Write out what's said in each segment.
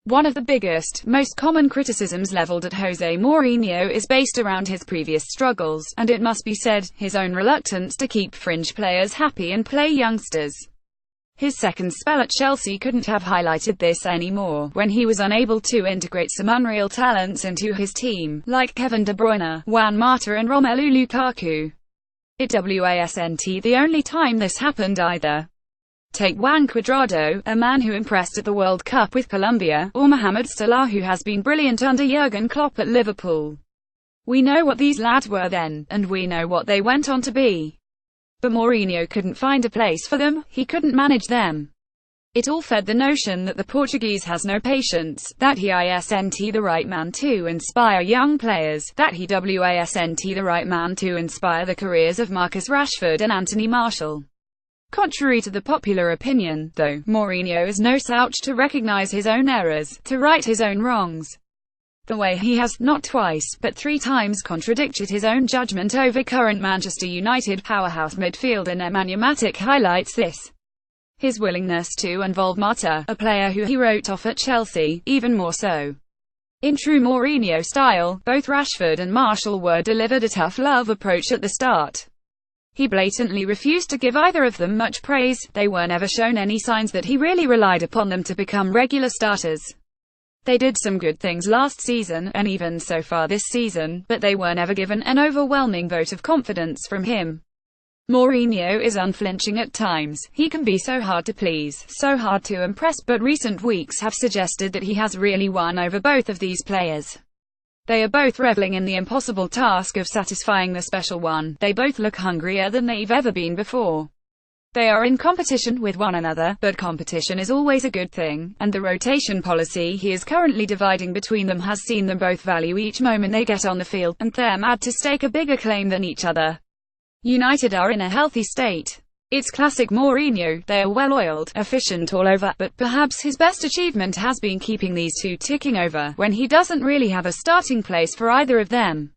One of the biggest, most common criticisms leveled at Jose Mourinho is based around his previous struggles, and it must be said, his own reluctance to keep fringe players happy and play youngsters. His second spell at Chelsea couldn't have highlighted this anymore, when he was unable to integrate some unreal talents into his team, like Kevin De Bruyne, Juan Mata and Romelu Lukaku. It wasn't the only time this happened either. Take Juan Cuadrado, a man who impressed at the World Cup with Colombia, or Mohamed Salah, who has been brilliant under Jurgen Klopp at Liverpool. We know what these lads were then, and we know what they went on to be. But Mourinho couldn't find a place for them, he couldn't manage them. It all fed the notion that the Portuguese has no patience, that he isn't the right man to inspire young players, that he wasn't the right man to inspire the careers of Marcus Rashford and Anthony Martial. Contrary to the popular opinion, though, Mourinho is no slouch to recognize his own errors, to right his own wrongs. The way he has, not twice, but 3 times contradicted his own judgment over current Manchester United powerhouse midfielder Nemanja Matic highlights this. His willingness to involve Mata, a player who he wrote off at Chelsea, even more so. In true Mourinho style, both Rashford and Martial were delivered a tough love approach at the start. He blatantly refused to give either of them much praise, they were never shown any signs that he really relied upon them to become regular starters. They did some good things last season, and even so far this season, but they were never given an overwhelming vote of confidence from him. Mourinho is unflinching at times, he can be so hard to please, so hard to impress, but recent weeks have suggested that he has really won over both of these players. They are both reveling in the impossible task of satisfying the special one, they both look hungrier than they've ever been before. They are in competition with one another, but competition is always a good thing, and the rotation policy he is currently dividing between them has seen them both value each moment they get on the field, and them add to stake a bigger claim than each other. United are in a healthy state. It's classic Mourinho, they are well-oiled, efficient all over, but perhaps his best achievement has been keeping these two ticking over, when he doesn't really have a starting place for either of them.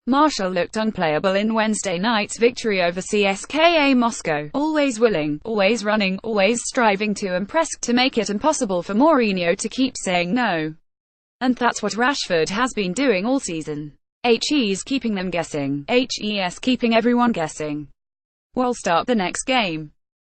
Martial looked unplayable in Wednesday night's victory over CSKA Moscow, always willing, always running, always striving to impress, to make it impossible for Mourinho to keep saying no. And that's what Rashford has been doing all season. He's keeping them guessing, keeping everyone guessing. We'll start the next game.